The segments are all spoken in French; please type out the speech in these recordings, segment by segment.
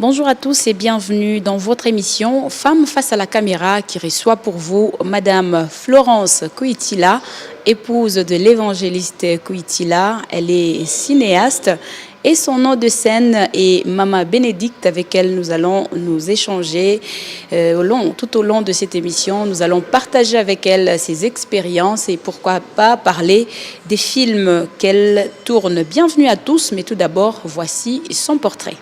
Bonjour à tous et bienvenue dans votre émission Femmes face à la caméra qui reçoit pour vous Madame Florence Koitila, épouse de l'évangéliste Koitila. Elle est cinéaste et son nom de scène est Mama Bénédicte, avec elle nous allons nous échanger tout au long de cette émission. Nous allons partager avec elle ses expériences et pourquoi pas parler des films qu'elle tourne. Bienvenue à tous, mais tout d'abord, voici son portrait.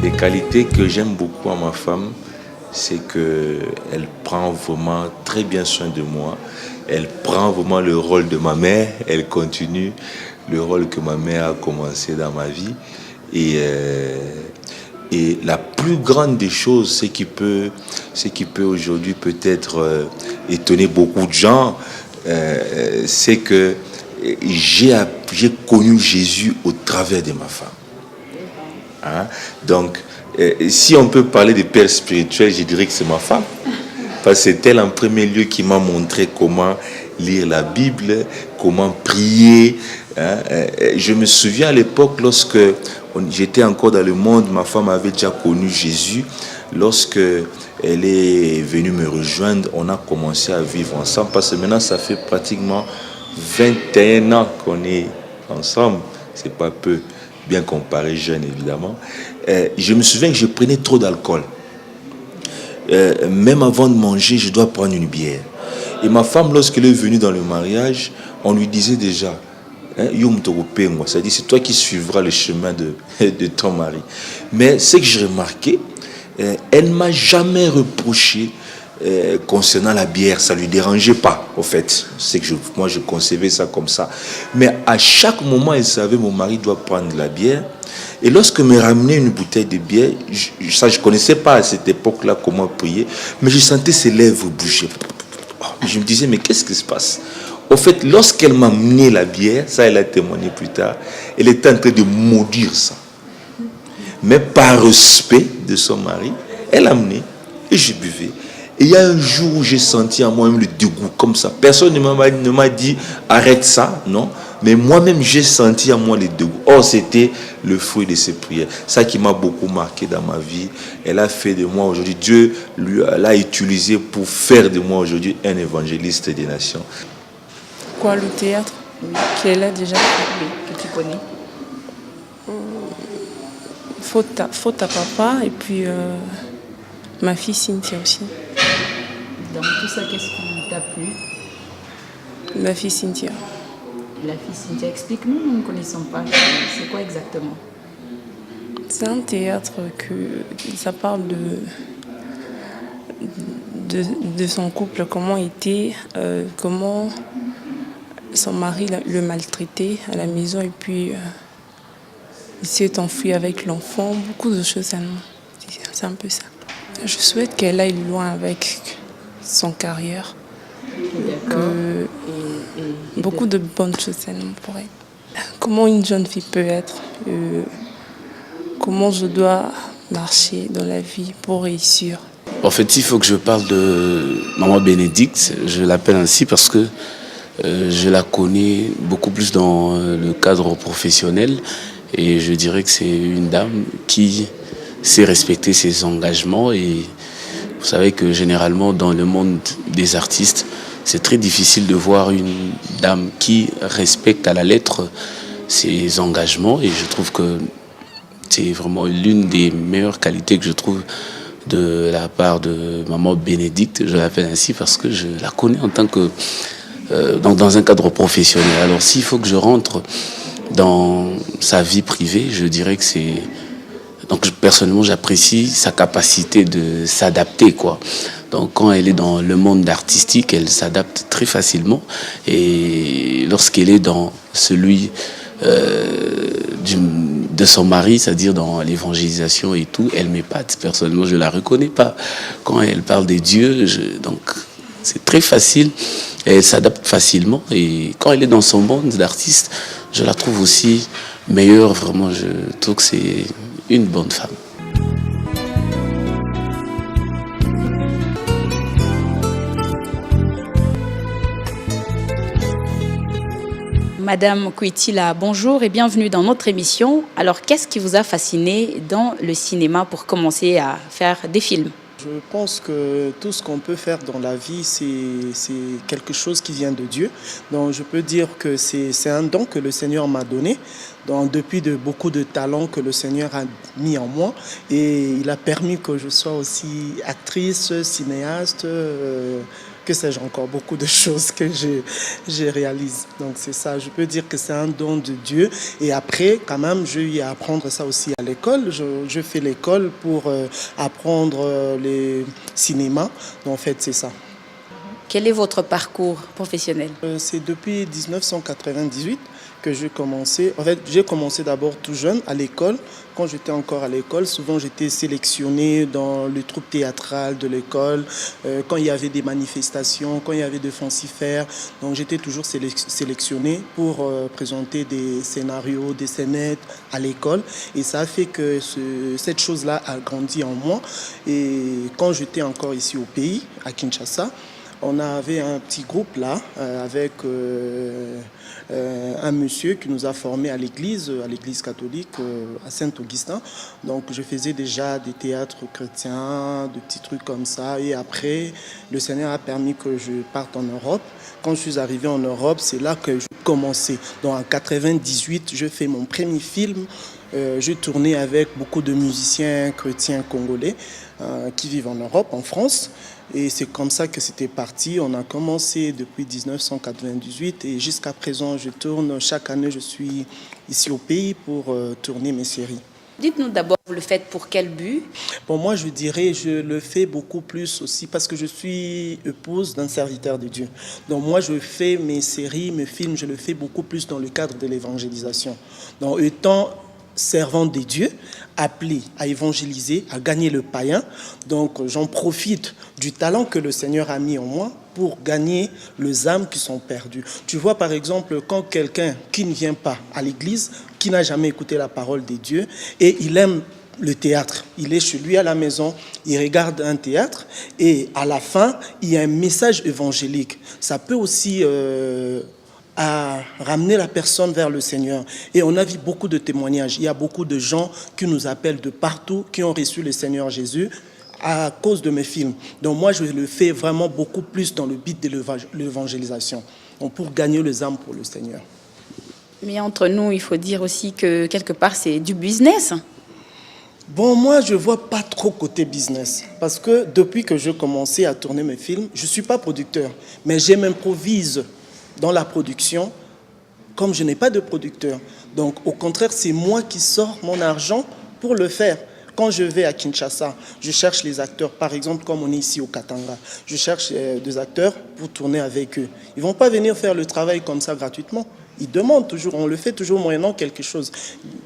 Les qualités que j'aime beaucoup à ma femme, c'est qu'elle prend vraiment très bien soin de moi. Elle prend vraiment le rôle de ma mère. Elle continue le rôle que ma mère a commencé dans ma vie. Et la plus grande des choses, ce qui peut aujourd'hui peut-être étonner beaucoup de gens, c'est que j'ai connu Jésus au travers de ma femme. Hein? Donc, si on peut parler de père spirituel, je dirais que c'est ma femme. Parce que c'est elle en premier lieu qui m'a montré comment lire la Bible, comment prier. Hein? Je me souviens à l'époque, lorsque j'étais encore dans le monde, ma femme avait déjà connu Jésus. Lorsque elle est venue me rejoindre, on a commencé à vivre ensemble. Parce que maintenant, ça fait pratiquement 21 ans qu'on est ensemble. C'est pas peu, bien comparé jeune évidemment. Je me souviens que je prenais trop d'alcool. Même avant de manger, je dois prendre une bière. Et ma femme, lorsqu'elle est venue dans le mariage, on lui disait déjà, c'est-à-dire c'est toi qui suivras le chemin de ton mari. Mais ce que j'ai remarqué, elle ne m'a jamais reproché concernant la bière, ça ne lui dérangeait pas, au fait. C'est que moi, je concevais ça comme ça. Mais à chaque moment, elle savait mon mari doit prendre de la bière. Et lorsque me ramenait une bouteille de bière, je ne connaissais pas à cette époque-là comment prier, mais je sentais ses lèvres bouger. Je me disais, mais qu'est-ce qui se passe? Au fait, lorsqu'elle m'a amené la bière, ça elle a témoigné plus tard, elle était en train de maudire ça. Mais par respect de son mari, elle a amené et je buvais. Et il y a un jour où j'ai senti en moi-même le dégoût, comme ça. Personne ne m'a dit arrête ça, non. Mais moi-même, j'ai senti en moi le dégoût. Or, c'était le fruit de ses prières. Ça qui m'a beaucoup marqué dans ma vie. Elle a fait de moi aujourd'hui, Dieu l'a utilisé pour faire de moi aujourd'hui un évangéliste des nations. Quoi, le théâtre? Oui. Qu'elle a déjà fait, que tu connais. Faute à papa et puis ma fille Cynthia aussi. Dans tout ça, qu'est-ce qui t'a plu? La fille Cynthia. La fille Cynthia, explique-nous, nous ne connaissons pas. C'est quoi exactement? C'est un théâtre ça parle de son couple, comment était, comment son mari le maltraitait à la maison et puis il s'est enfui avec l'enfant. Beaucoup de choses, c'est un peu ça. Je souhaite qu'elle aille loin avec son carrière. Que beaucoup de bonnes choses pour elle. Comment une jeune fille peut être, comment je dois marcher dans la vie pour réussir. En fait, il faut que je parle de Maman Bénédicte. Je l'appelle ainsi parce que je la connais beaucoup plus dans le cadre professionnel et je dirais que c'est une dame qui sait respecter ses engagements. Et vous savez que généralement dans le monde des artistes, c'est très difficile de voir une dame qui respecte à la lettre ses engagements et je trouve que c'est vraiment l'une des meilleures qualités que je trouve de la part de Maman Bénédicte. Je l'appelle ainsi parce que je la connais en tant que dans un cadre professionnel. Alors s'il faut que je rentre dans sa vie privée, je dirais que c'est... Donc personnellement, j'apprécie sa capacité de s'adapter, quoi. Donc quand elle est dans le monde artistique, elle s'adapte très facilement. Et lorsqu'elle est dans celui de son mari, c'est-à-dire dans l'évangélisation et tout, elle m'épate. Personnellement, je la reconnais pas. Quand elle parle des dieux, donc c'est très facile. Elle s'adapte facilement. Et quand elle est dans son monde d'artiste, je la trouve aussi meilleure. Vraiment, je trouve que c'est une bonne femme. Madame Koitila, bonjour et bienvenue dans notre émission. Alors, qu'est-ce qui vous a fasciné dans le cinéma pour commencer à faire des films? Je pense que tout ce qu'on peut faire dans la vie, c'est quelque chose qui vient de Dieu. Donc je peux dire que c'est un don que le Seigneur m'a donné. Donc, depuis beaucoup de talents que le Seigneur a mis en moi. Et il a permis que je sois aussi actrice, cinéaste, que sais-je encore, beaucoup de choses que je réalise. Donc c'est ça, je peux dire que c'est un don de Dieu. Et après, quand même, j'ai eu à apprendre ça aussi à l'école. Je fais l'école pour apprendre les cinémas. Donc en fait, c'est ça. Quel est votre parcours professionnel? C'est depuis 1998 que j'ai commencé. En fait, j'ai commencé d'abord tout jeune à l'école. Quand j'étais encore à l'école, souvent j'étais sélectionné dans le troupe théâtral de l'école, quand il y avait des manifestations, quand il y avait des fancifères. Donc j'étais toujours sélectionné pour présenter des scénarios, des scénettes à l'école. Et ça a fait que cette chose-là a grandi en moi. Et quand j'étais encore ici au pays, à Kinshasa, on avait un petit groupe là avec un monsieur qui nous a formés à l'église catholique à Saint-Augustin. Donc je faisais déjà des théâtres chrétiens, des petits trucs comme ça. Et après, le Seigneur a permis que je parte en Europe. Quand je suis arrivé en Europe, c'est là que je commençais. Donc en 98, je fais mon premier film. Je tournais avec beaucoup de musiciens chrétiens congolais qui vivent en Europe, en France. Et c'est comme ça que c'était parti. On a commencé depuis 1998 et jusqu'à présent, je tourne. Chaque année, je suis ici au pays pour tourner mes séries. Dites-nous d'abord, vous le faites pour quel but? Pour moi, je dirais, je le fais beaucoup plus aussi parce que je suis épouse d'un serviteur de Dieu. Donc moi, je fais mes séries, mes films, je le fais beaucoup plus dans le cadre de l'évangélisation. Donc étant servant de Dieu, appelé à évangéliser, à gagner le païen. Donc j'en profite du talent que le Seigneur a mis en moi pour gagner les âmes qui sont perdues. Tu vois par exemple quand quelqu'un qui ne vient pas à l'église, qui n'a jamais écouté la parole de Dieu et il aime le théâtre, il est chez lui à la maison, il regarde un théâtre et à la fin il y a un message évangélique. Ça peut aussi à ramener la personne vers le Seigneur. Et on a vu beaucoup de témoignages. Il y a beaucoup de gens qui nous appellent de partout, qui ont reçu le Seigneur Jésus à cause de mes films. Donc moi, je le fais vraiment beaucoup plus dans le but de l'évangélisation, pour gagner les âmes pour le Seigneur. Mais entre nous, il faut dire aussi que quelque part, c'est du business. Bon, moi, je ne vois pas trop côté business. Parce que depuis que j'ai commencé à tourner mes films, je ne suis pas producteur, mais je m'improvise dans la production, comme je n'ai pas de producteur. Donc, au contraire, c'est moi qui sors mon argent pour le faire. Quand je vais à Kinshasa, je cherche les acteurs. Par exemple, comme on est ici au Katanga, je cherche des acteurs pour tourner avec eux. Ils ne vont pas venir faire le travail comme ça gratuitement. Ils demandent toujours, on le fait toujours moyennant quelque chose.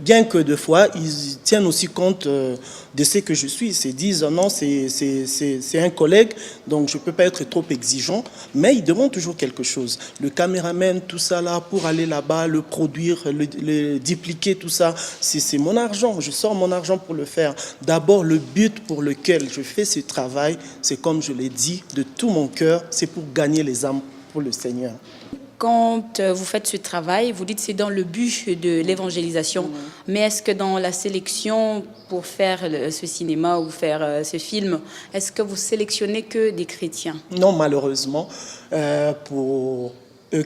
Bien que des fois, ils tiennent aussi compte de ce que je suis. Ils se disent, non, c'est un collègue, donc je ne peux pas être trop exigeant. Mais ils demandent toujours quelque chose. Le caméraman, tout ça là, pour aller là-bas, le produire, le dupliquer, tout ça, c'est mon argent. Je sors mon argent pour le faire. D'abord, le but pour lequel je fais ce travail, c'est comme je l'ai dit, de tout mon cœur, c'est pour gagner les âmes pour le Seigneur. Quand vous faites ce travail, vous dites que c'est dans le but de l'évangélisation. Mais est-ce que dans la sélection pour faire ce cinéma ou faire ce film, est-ce que vous sélectionnez que des chrétiens? Non, malheureusement, pour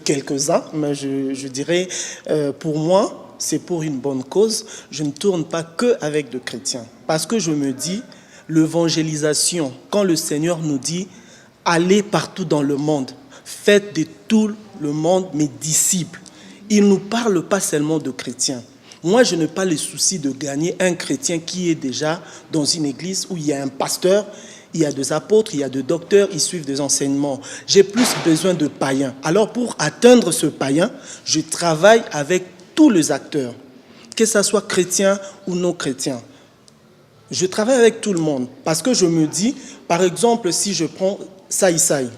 quelques-uns, mais je dirais pour moi, c'est pour une bonne cause. Je ne tourne pas que avec des chrétiens. Parce que je me dis, l'évangélisation, quand le Seigneur nous dit, allez partout dans le monde, faites de tout le monde mes disciples. Il ne nous parle pas seulement de chrétiens. Moi, je n'ai pas le souci de gagner un chrétien qui est déjà dans une église où il y a un pasteur il y a des apôtres, il y a des docteurs, ils suivent des enseignements. J'ai plus besoin de païens. Alors pour atteindre ce païen, je travaille avec tous les acteurs, que ce soit chrétiens ou non chrétiens. Je travaille avec tout le monde parce que je me dis, par exemple, si je prends Saï Saï,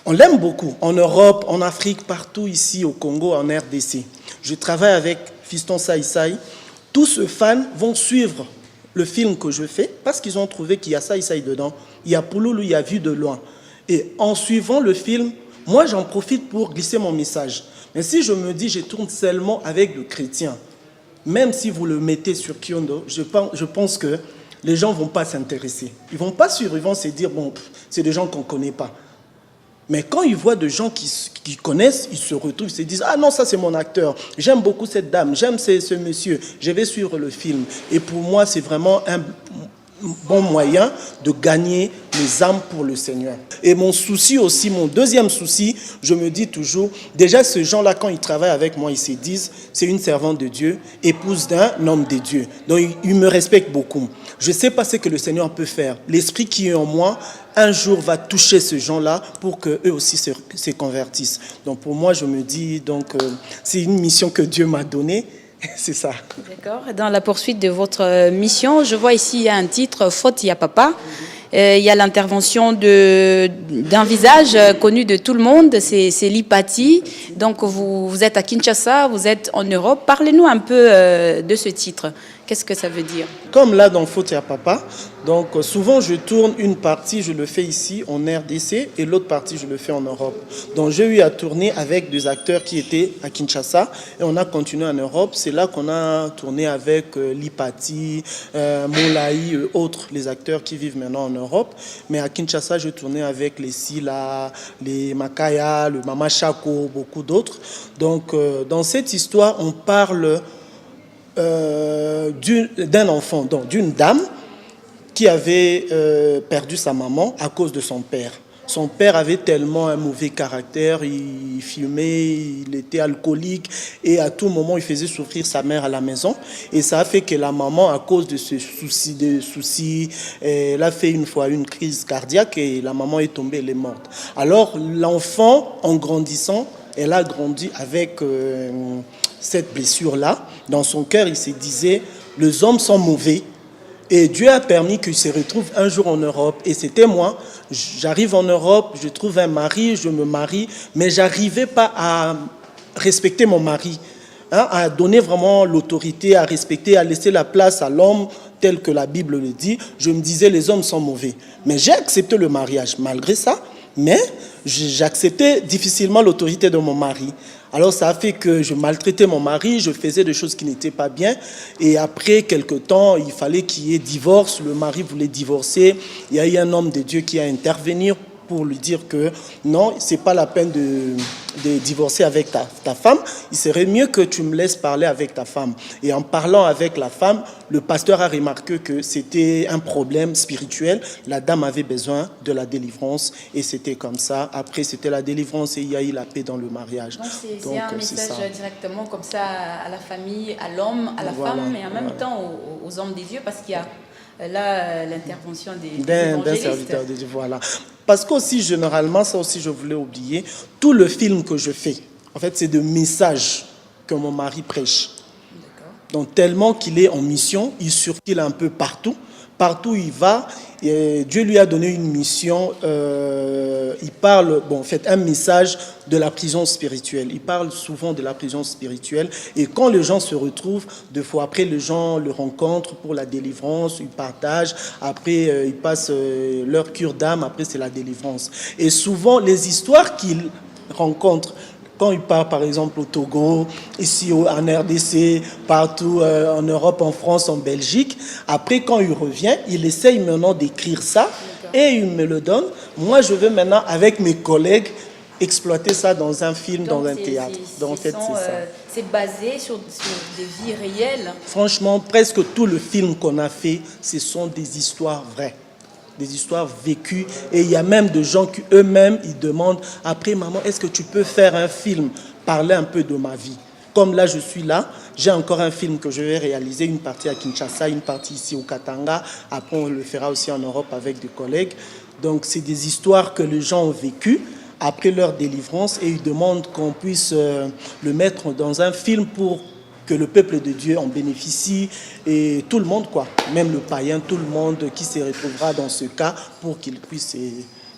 on l'aime beaucoup en Europe, en Afrique, partout ici au Congo, en RDC. Je travaille avec Fiston Saï Saï. Tous ces fans vont suivre le film que je fais parce qu'ils ont trouvé qu'il y a Saï Saï dedans. Il y a Pouloulou, il y a Vu de loin. Et en suivant le film, moi j'en profite pour glisser mon message. Mais si je me dis je tourne seulement avec le chrétien, même si vous le mettez sur Kiondo, je pense que les gens ne vont pas s'intéresser. Ils ne vont pas suivre, ils vont se dire, bon, c'est des gens qu'on ne connaît pas. Mais quand ils voient des gens qui connaissent, ils se retrouvent, ils se disent, ah non, ça c'est mon acteur, j'aime beaucoup cette dame, j'aime ce monsieur, je vais suivre le film. Et pour moi, c'est vraiment un bon moyen de gagner les âmes pour le Seigneur. Et mon souci aussi, mon deuxième souci, je me dis toujours, déjà ces gens-là, quand ils travaillent avec moi, ils se disent, c'est une servante de Dieu, épouse d'un homme de Dieu. Donc ils me respectent beaucoup. Je sais pas ce que le Seigneur peut faire. L'esprit qui est en moi, un jour va toucher ces gens-là pour qu'eux aussi se convertissent. Donc pour moi, je me dis, c'est une mission que Dieu m'a donnée. C'est ça. D'accord. Dans la poursuite de votre mission, je vois ici il y a un titre, Faute, il y a papa. Il y a l'intervention d'un visage connu de tout le monde, c'est Lipati. Donc vous êtes à Kinshasa, vous êtes en Europe. Parlez-nous un peu de ce titre. Qu'est-ce que ça veut dire? Comme là dans Faute, il y a papa. Donc souvent je tourne une partie, je le fais ici en RDC et l'autre partie je le fais en Europe. Donc j'ai eu à tourner avec des acteurs qui étaient à Kinshasa et on a continué en Europe. C'est là qu'on a tourné avec Lipati, Molaï et autres, les acteurs qui vivent maintenant en Europe. Mais à Kinshasa, je tournais avec les Sila, les Makaya, le Mama Chako, beaucoup d'autres. Donc dans cette histoire, on parle d'un enfant, donc d'une dame qui avait perdu sa maman à cause de son père. Son père avait tellement un mauvais caractère, il fumait, il était alcoolique et à tout moment il faisait souffrir sa mère à la maison. Et ça a fait que la maman, à cause de ce souci, elle a fait une fois une crise cardiaque et la maman est tombée, elle est morte. Alors l'enfant, en grandissant, elle a grandi avec cette blessure-là. Dans son cœur, il se disait, les hommes sont mauvais. Et Dieu a permis qu'il se retrouve un jour en Europe. Et c'était moi. J'arrive en Europe, je trouve un mari, je me marie, mais je n'arrivais pas à respecter mon mari, à donner vraiment l'autorité, à respecter, à laisser la place à l'homme tel que la Bible le dit. Je me disais, les hommes sont mauvais. Mais j'ai accepté le mariage malgré ça, mais j'acceptais difficilement l'autorité de mon mari. Alors ça a fait que je maltraitais mon mari, je faisais des choses qui n'étaient pas bien. Et après quelque temps, il fallait qu'il y ait divorce. Le mari voulait divorcer. Il y a eu un homme de Dieu qui a intervenu pour lui dire que non, c'est pas la peine de divorcer avec ta femme. Il serait mieux que tu me laisses parler avec ta femme. Et en parlant avec la femme, le pasteur a remarqué que c'était un problème spirituel. La dame avait besoin de la délivrance et c'était comme ça. Après, c'était la délivrance et il y a eu la paix dans le mariage. Donc c'est un message directement comme ça à la famille, à l'homme, à la femme, mais en même temps aux hommes des dieux, parce qu'il y a là l'intervention d'un serviteur de Dieu. Voilà. Parce qu'aussi, généralement, ça aussi je voulais oublier, tout le film que je fais, en fait, c'est des messages que mon mari prêche. Donc tellement qu'il est en mission, il circule un peu partout. Partout où il va, et Dieu lui a donné une mission. Il parle, en fait, un message de la prison spirituelle. Il parle souvent de la prison spirituelle. Et quand les gens se retrouvent, deux fois après, les gens le rencontrent pour la délivrance, ils partagent. Après, ils passent leur cure d'âme. Après, c'est la délivrance. Et souvent, les histoires qu'ils rencontrent, quand il part par exemple au Togo, ici en RDC, partout en Europe, en France, en Belgique, après quand il revient, il essaye maintenant d'écrire ça et il me le donne. Moi, je veux maintenant, avec mes collègues, exploiter ça dans un film, dans un théâtre. Donc, en fait, c'est ça. C'est basé sur des vies réelles. Franchement, presque tout le film qu'on a fait, ce sont des histoires vraies. Des histoires vécues. Et il y a même des gens qui eux-mêmes, ils demandent, après maman, est-ce que tu peux faire un film, parler un peu de ma vie? Comme là, je suis là, J'ai encore un film que je vais réaliser, une partie à Kinshasa, une partie ici au Katanga. Après, on le fera aussi en Europe avec des collègues. Donc, c'est des histoires que les gens ont vécues après leur délivrance et ils demandent qu'on puisse le mettre dans un film pour que le peuple de Dieu en bénéficie et tout le monde, quoi, même le païen, tout le monde qui se retrouvera dans ce cas pour qu'il puisse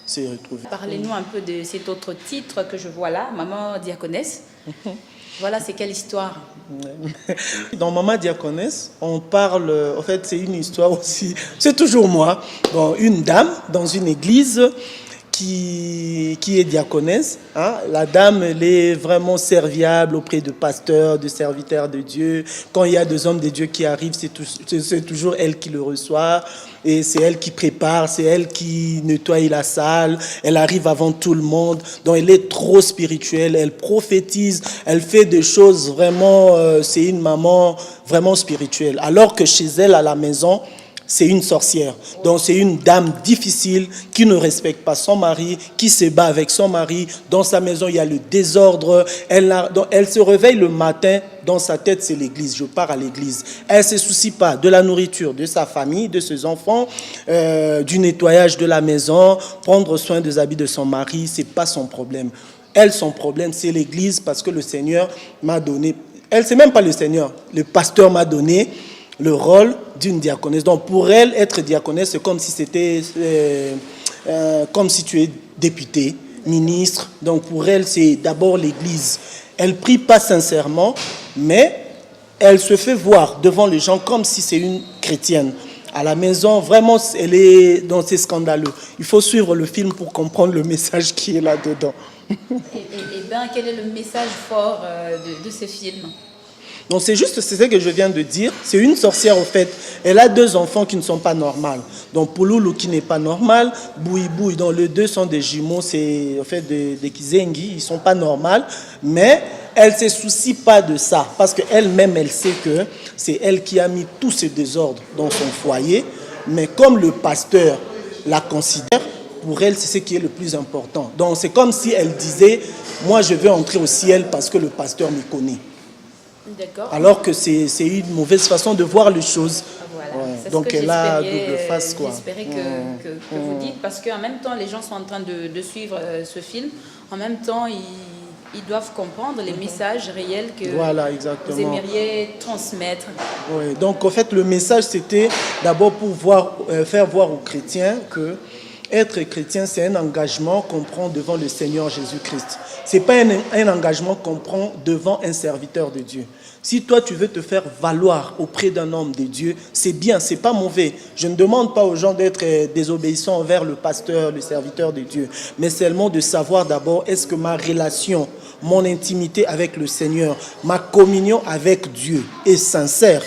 se retrouver. Parlez-nous un peu de cet autre titre que je vois là, Maman Diaconesse. Voilà, c'est quelle histoire? Dans Maman Diaconesse, on parle, en fait, c'est une histoire aussi, c'est toujours moi, bon, une dame dans une église qui est diaconesse. Hein? La dame, elle est vraiment serviable auprès de pasteurs, de serviteurs de Dieu. Quand il y a des hommes de Dieu qui arrivent, c'est toujours elle qui le reçoit. Et c'est elle qui prépare, c'est elle qui nettoie la salle. Elle arrive avant tout le monde. Donc elle est trop spirituelle, elle prophétise, elle fait des choses vraiment... c'est une maman vraiment spirituelle. Alors que chez elle, à la maison... c'est une sorcière. Donc c'est une dame difficile qui ne respecte pas son mari, qui se bat avec son mari. Dans sa maison, il y a le désordre. Elle se réveille le matin, dans sa tête, c'est l'église. Je pars à l'église. Elle ne se soucie pas de la nourriture de sa famille, de ses enfants, du nettoyage de la maison, prendre soin des habits de son mari. Ce n'est pas son problème. Elle, son problème, c'est l'église parce que le Seigneur m'a donné... Elle, c'est même pas le Seigneur. Le pasteur m'a donné le rôle d'une diaconesse. Donc pour elle, être diaconesse, c'est comme si c'était, comme si tu es député, ministre. Donc pour elle, c'est d'abord l'église. Elle prie pas sincèrement, mais elle se fait voir devant les gens comme si c'est une chrétienne. À la maison, vraiment, elle est dans ces scandaleux. Il faut suivre le film pour comprendre le message qui est là-dedans. Et bien, quel est le message fort de ce film? Donc c'est juste c'est ce que je viens de dire. C'est une sorcière au fait. Elle a 2 enfants qui ne sont pas normaux. Donc Pouloulou qui n'est pas normal, Boui, dont les 2 sont des jumeaux, c'est en fait des Kizengi, ils ne sont pas normaux. Mais elle ne se soucie pas de ça parce qu'elle-même, elle sait que c'est elle qui a mis tous ces désordres dans son foyer. Mais comme le pasteur la considère, pour elle, c'est ce qui est le plus important. Donc c'est comme si elle disait, moi je vais entrer au ciel parce que le pasteur me connaît. Alors que c'est une mauvaise façon de voir les choses. Voilà. Ouais. Donc elle a double face, quoi. J'espérais que vous dites, parce qu'en même temps, les gens sont en train de suivre ce film. En même temps, ils doivent comprendre les messages réels que vous aimeriez transmettre. Oui. Donc en fait, le message, c'était d'abord pour faire voir aux chrétiens que être chrétien, c'est un engagement qu'on prend devant le Seigneur Jésus-Christ. Ce n'est pas un engagement qu'on prend devant un serviteur de Dieu. Si toi, tu veux te faire valoir auprès d'un homme de Dieu, c'est bien, ce n'est pas mauvais. Je ne demande pas aux gens d'être désobéissants envers le pasteur, le serviteur de Dieu, mais seulement de savoir d'abord, est-ce que ma relation, mon intimité avec le Seigneur, ma communion avec Dieu est sincère?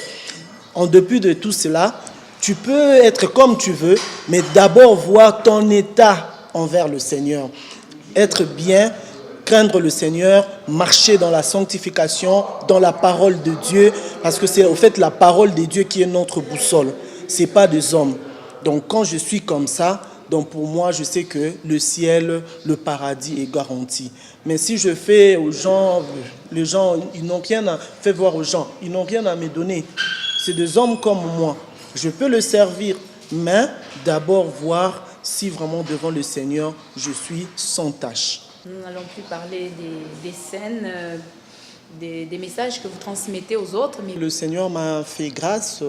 En dépit de tout cela, tu peux être comme tu veux, mais d'abord voir ton état envers le Seigneur. Être bien, craindre le Seigneur, marcher dans la sanctification, dans la parole de Dieu, parce que c'est en fait la parole de Dieu qui est notre boussole. Ce n'est pas des hommes. Donc quand je suis comme ça, donc pour moi, je sais que le ciel, le paradis est garanti. Mais si je fais aux gens, les gens, ils n'ont rien à faire voir aux gens, ils n'ont rien à me donner. C'est des hommes comme moi. Je peux le servir, mais d'abord voir si vraiment devant le Seigneur, je suis sans tâche. Nous n'allons plus parler des scènes, des messages que vous transmettez aux autres. Mais... Le Seigneur m'a fait grâce.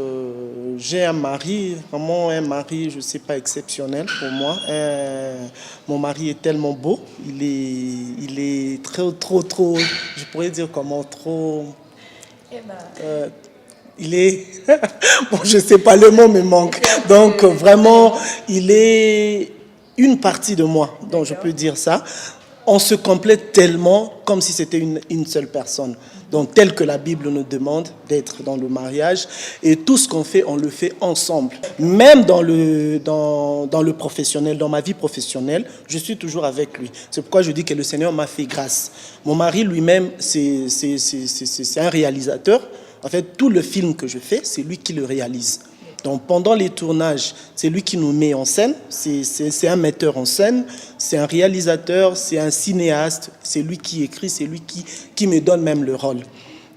J'ai un mari, vraiment un mari, je ne sais pas, exceptionnel pour moi. Mon mari est tellement beau. Il est trop, je pourrais dire comment, trop... il est... bon, je ne sais pas, le mot me manque. Donc, vraiment, il est une partie de moi, donc je peux dire ça. On se complète tellement comme si c'était une seule personne. Donc, tel que la Bible nous demande d'être dans le mariage. Et tout ce qu'on fait, on le fait ensemble. Même dans le professionnel, dans ma vie professionnelle, je suis toujours avec lui. C'est pourquoi je dis que le Seigneur m'a fait grâce. Mon mari lui-même, c'est un réalisateur. En fait, tout le film que je fais, c'est lui qui le réalise. Donc, pendant les tournages, c'est lui qui nous met en scène. C'est un metteur en scène, c'est un réalisateur, c'est un cinéaste. C'est lui qui écrit, c'est lui qui me donne même le rôle.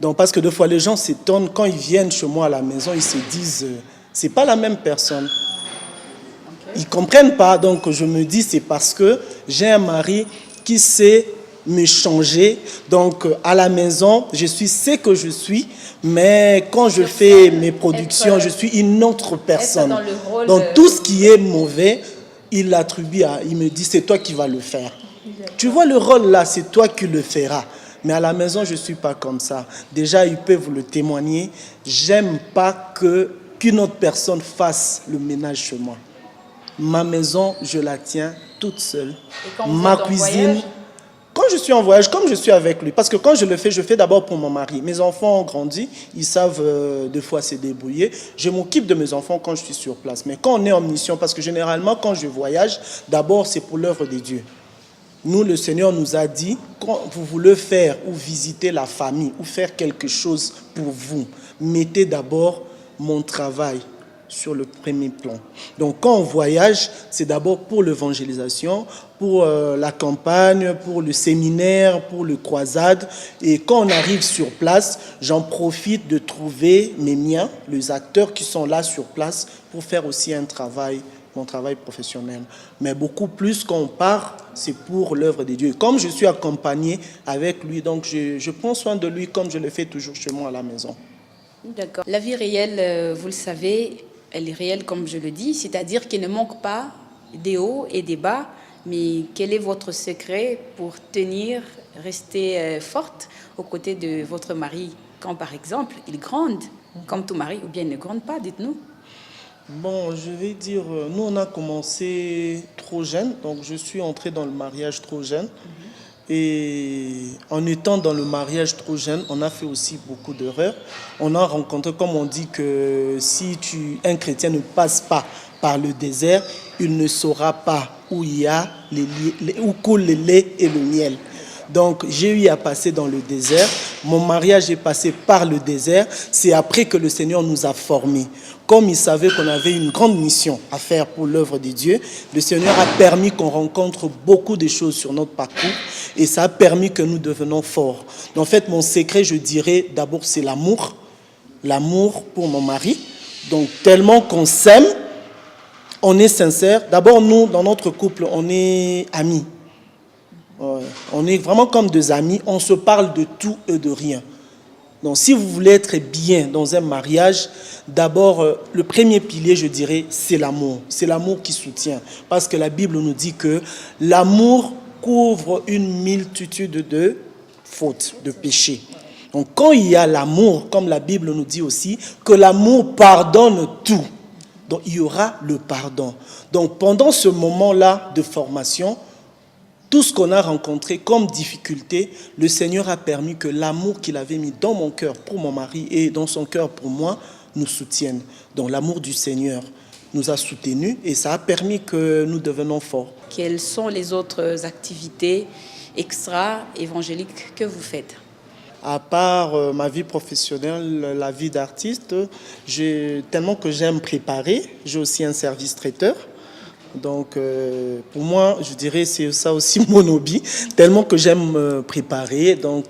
Donc, parce que des fois, les gens s'étonnent, quand ils viennent chez moi à la maison, ils se disent, c'est pas la même personne. Ils ne comprennent pas, donc je me dis, c'est parce que j'ai un mari qui sait me changer. Donc, à la maison, je suis ce que je suis, mais quand je fais mes productions, je suis une autre personne. Donc, tout ce qui est mauvais, il l'attribue à, il me dit, c'est toi qui vas le faire. Tu vois le rôle là, c'est toi qui le feras. Mais à la maison, je ne suis pas comme ça. Déjà, ils peuvent le témoigner. J'aime pas qu'une autre personne fasse le ménage chez moi. Ma maison, je la tiens toute seule. Ma cuisine, quand je suis en voyage, comme je suis avec lui, parce que quand je fais d'abord pour mon mari. Mes enfants ont grandi, ils savent des fois se débrouiller. Je m'occupe de mes enfants quand je suis sur place. Mais quand on est en mission, parce que généralement, quand je voyage, d'abord, c'est pour l'œuvre de Dieu. Nous, le Seigneur nous a dit, quand vous voulez faire ou visiter la famille ou faire quelque chose pour vous, mettez d'abord mon travail sur le premier plan. Donc, quand on voyage, c'est d'abord pour l'évangélisation, pour la campagne, pour le séminaire, pour le croisade. Et quand on arrive sur place, j'en profite de trouver mes miens, les acteurs qui sont là sur place, pour faire aussi mon travail professionnel. Mais beaucoup plus quand on part, c'est pour l'œuvre de Dieu. Comme je suis accompagné avec lui, donc je prends soin de lui comme je le fais toujours chez moi à la maison. D'accord. La vie réelle, vous le savez, elle est réelle comme je le dis, c'est-à-dire qu'il ne manque pas des hauts et des bas. Mais quel est votre secret pour rester forte aux côtés de votre mari quand, par exemple, il gronde, comme tout mari, ou bien il ne gronde pas, dites-nous. Bon, je vais dire, nous on a commencé trop jeune, donc je suis entré dans le mariage trop jeune. Et en étant dans le mariage trop jeune, on a fait aussi beaucoup d'erreurs. On a rencontré, comme on dit, que si un chrétien ne passe pas par le désert, il ne saura pas où il y a où coule le lait et le miel. Donc, j'ai eu à passer dans le désert. Mon mariage est passé par le désert. C'est après que le Seigneur nous a formés. Comme il savait qu'on avait une grande mission à faire pour l'œuvre de Dieu, le Seigneur a permis qu'on rencontre beaucoup de choses sur notre parcours et ça a permis que nous devenions forts. En fait, mon secret, je dirais, d'abord, c'est l'amour. L'amour pour mon mari. Donc, tellement qu'on s'aime, on est sincère. D'abord, nous, dans notre couple, on est amis. On est vraiment comme deux amis, on se parle de tout et de rien. Donc si vous voulez être bien dans un mariage, d'abord le premier pilier, je dirais, c'est l'amour. C'est l'amour qui soutient. Parce que la Bible nous dit que l'amour couvre une multitude de fautes, de péchés. Donc quand il y a l'amour, comme la Bible nous dit aussi, que l'amour pardonne tout. Donc il y aura le pardon. Donc pendant ce moment-là de formation, tout ce qu'on a rencontré comme difficulté, le Seigneur a permis que l'amour qu'il avait mis dans mon cœur pour mon mari et dans son cœur pour moi nous soutienne. Donc l'amour du Seigneur nous a soutenus et ça a permis que nous devenions forts. Quelles sont les autres activités extra-évangéliques que vous faites ? À part ma vie professionnelle, la vie d'artiste, tellement que j'aime préparer, j'ai aussi un service traiteur. Donc, pour moi, je dirais c'est ça aussi mon hobby, tellement que j'aime préparer. Donc,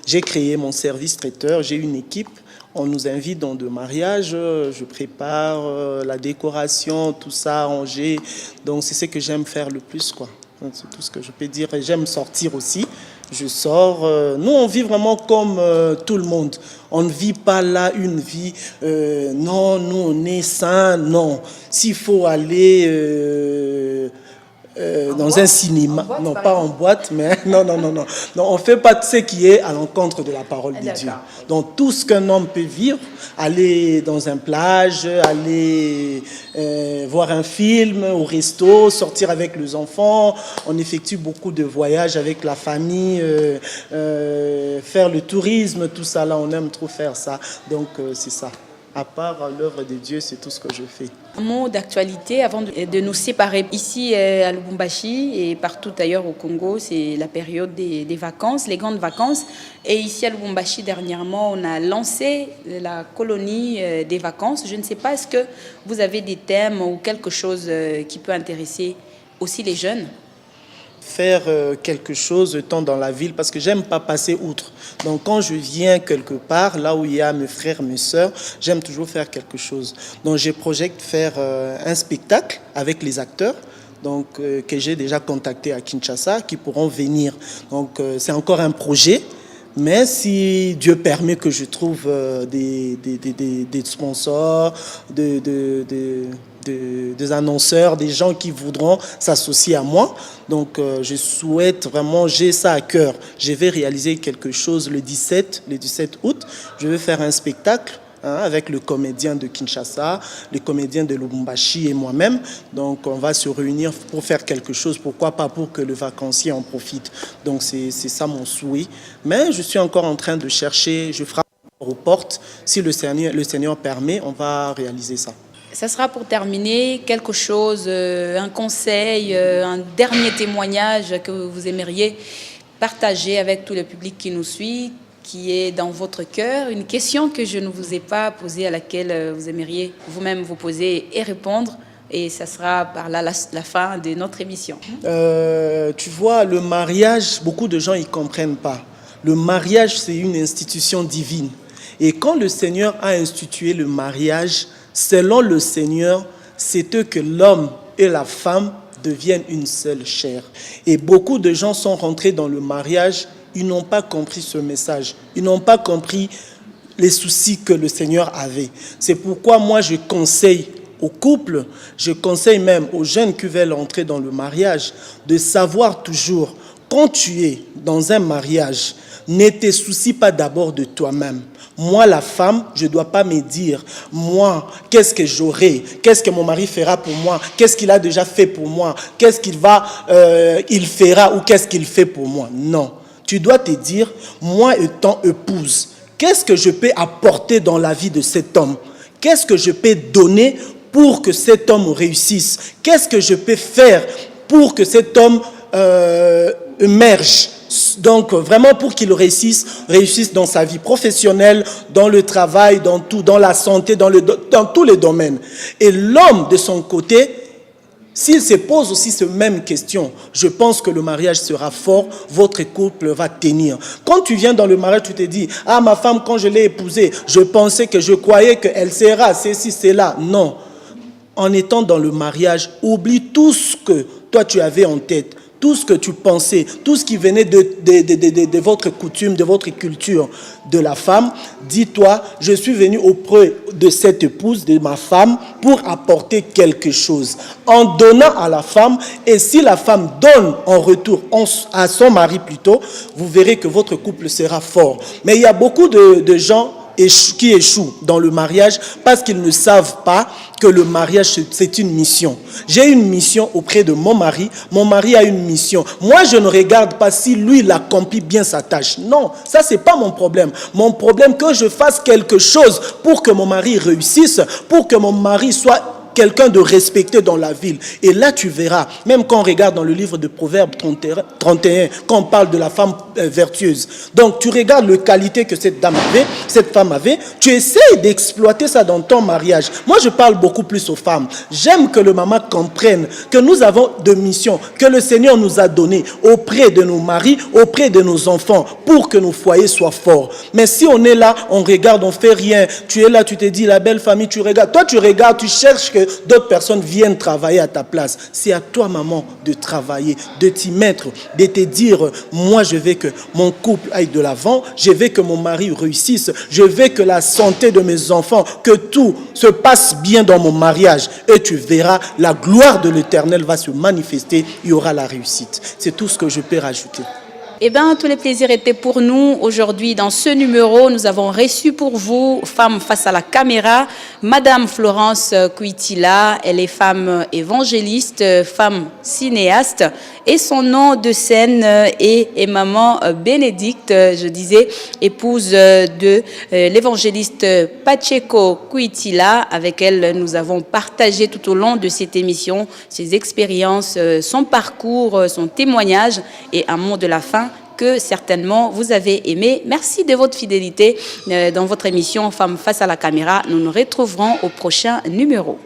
j'ai créé mon service traiteur, j'ai une équipe. On nous invite dans de mariages, je prépare la décoration, tout ça, ranger. Donc, c'est ce que j'aime faire le plus, quoi. C'est tout ce que je peux dire. Et j'aime sortir aussi. Je sors. Nous, on vit vraiment comme tout le monde. On ne vit pas là une vie. Non, nous, on est sains. Non. S'il faut aller dans un cinéma, non, pas en boîte, mais non, on ne fait pas ce qui est à l'encontre de la parole de Dieu. Donc, tout ce qu'un homme peut vivre, aller dans un plage, aller voir un film au resto, sortir avec les enfants, on effectue beaucoup de voyages avec la famille, faire le tourisme, tout ça, là, on aime trop faire ça. Donc, c'est ça. À part l'œuvre de Dieu, c'est tout ce que je fais. Un mot d'actualité avant de nous séparer. Ici à Lubumbashi et partout ailleurs au Congo, c'est la période des vacances, les grandes vacances. Et ici à Lubumbashi, dernièrement, on a lancé la colonie des vacances. Je ne sais pas, est-ce que vous avez des thèmes ou quelque chose qui peut intéresser aussi les jeunes ? faire quelque chose de temps dans la ville parce que j'aime pas passer outre. Donc quand je viens quelque part, là où il y a mes frères, mes sœurs, j'aime toujours faire quelque chose. Donc j'ai projette faire un spectacle avec les acteurs. Donc, que j'ai déjà contacté à Kinshasa, qui pourront venir. Donc c'est encore un projet. Mais si Dieu permet que je trouve des sponsors, des annonceurs, des gens qui voudront s'associer à moi, donc je souhaite vraiment, j'ai ça à cœur. Je vais réaliser quelque chose le 17 août. Je vais faire un spectacle avec le comédien de Kinshasa, le comédien de Lubumbashi et moi-même. Donc on va se réunir pour faire quelque chose, pourquoi pas pour que le vacancier en profite. Donc c'est ça mon souhait. Mais je suis encore en train de chercher, je frappe aux portes. Si le Seigneur permet, on va réaliser ça. Ça sera pour terminer quelque chose, un conseil, un dernier témoignage que vous aimeriez partager avec tout le public qui nous suit, qui est dans votre cœur, une question que je ne vous ai pas posée, à laquelle vous aimeriez vous-même vous poser et répondre. Et ça sera par là la fin de notre émission. Tu vois, le mariage, beaucoup de gens ne comprennent pas. Le mariage, c'est une institution divine. Et quand le Seigneur a institué le mariage, selon le Seigneur, c'est que l'homme et la femme deviennent une seule chair. Et beaucoup de gens sont rentrés dans le mariage, ils n'ont pas compris ce message. Ils n'ont pas compris les soucis que le Seigneur avait. C'est pourquoi moi je conseille aux couples, je conseille même aux jeunes qui veulent entrer dans le mariage, de savoir toujours, quand tu es dans un mariage, ne te soucie pas d'abord de toi-même. Moi, la femme, je ne dois pas me dire, moi, qu'est-ce que j'aurai? Qu'est-ce que mon mari fera pour moi? Qu'est-ce qu'il a déjà fait pour moi? Qu'est-ce qu'il fera ou qu'est-ce qu'il fait pour moi? Non. Tu dois te dire, moi étant épouse, qu'est-ce que je peux apporter dans la vie de cet homme? Qu'est-ce que je peux donner pour que cet homme réussisse? Qu'est-ce que je peux faire pour que cet homme émerge? Donc vraiment pour qu'il réussisse dans sa vie professionnelle, dans le travail, dans tout, dans la santé, dans tous les domaines. Et l'homme de son côté, s'il se pose aussi ces mêmes questions, je pense que le mariage sera fort, votre couple va tenir. Quand tu viens dans le mariage, tu te dis, ah, ma femme, quand je l'ai épousée, je croyais qu'elle sera ceci, cela. Non. En étant dans le mariage, oublie tout ce que toi tu avais en tête, tout ce que tu pensais, tout ce qui venait de votre coutume, de votre culture de la femme. Dis-toi, je suis venu auprès de cette épouse, de ma femme, pour apporter quelque chose. En donnant à la femme, et si la femme donne en retour à son mari plutôt, vous verrez que votre couple sera fort. Mais il y a beaucoup de gens qui échouent dans le mariage parce qu'ils ne savent pas que le mariage, c'est une mission. J'ai une mission auprès de mon mari a une mission. Moi, je ne regarde pas si lui, il accomplit bien sa tâche. Non, ça, c'est pas mon problème. Mon problème, que je fasse quelque chose pour que mon mari réussisse, pour que mon mari soit quelqu'un de respecté dans la ville. Et là, tu verras, même quand on regarde dans le livre de Proverbes 31, quand on parle de la femme vertueuse. Donc, tu regardes les qualités que cette femme avait, tu essaies d'exploiter ça dans ton mariage. Moi, je parle beaucoup plus aux femmes. J'aime que le maman comprenne que nous avons des missions, que le Seigneur nous a données auprès de nos maris, auprès de nos enfants, pour que nos foyers soient forts. Mais si on est là, on regarde, on fait rien, tu es là, tu te dis, la belle famille, tu regardes. Toi, tu regardes, tu cherches que d'autres personnes viennent travailler à ta place. C'est à toi, maman, de travailler, de t'y mettre, de te dire, moi, je veux que mon couple aille de l'avant, je veux que mon mari réussisse, je veux que la santé de mes enfants, que tout se passe bien dans mon mariage. Et tu verras, la gloire de l'Éternel va se manifester, il y aura la réussite. C'est tout ce que je peux rajouter. Eh bien, tous les plaisirs étaient pour nous. Aujourd'hui, dans ce numéro, nous avons reçu pour vous, femme face à la caméra, Madame Florence Kuitila. Elle est femme évangéliste, femme cinéaste. Et son nom de scène est maman Bénédicte, je disais, épouse de l'évangéliste Pacheco Kuitila. Avec elle, nous avons partagé tout au long de cette émission ses expériences, son parcours, son témoignage et un mot de la fin que certainement vous avez aimé. Merci de votre fidélité dans votre émission Femmes face à la caméra. Nous nous retrouverons au prochain numéro.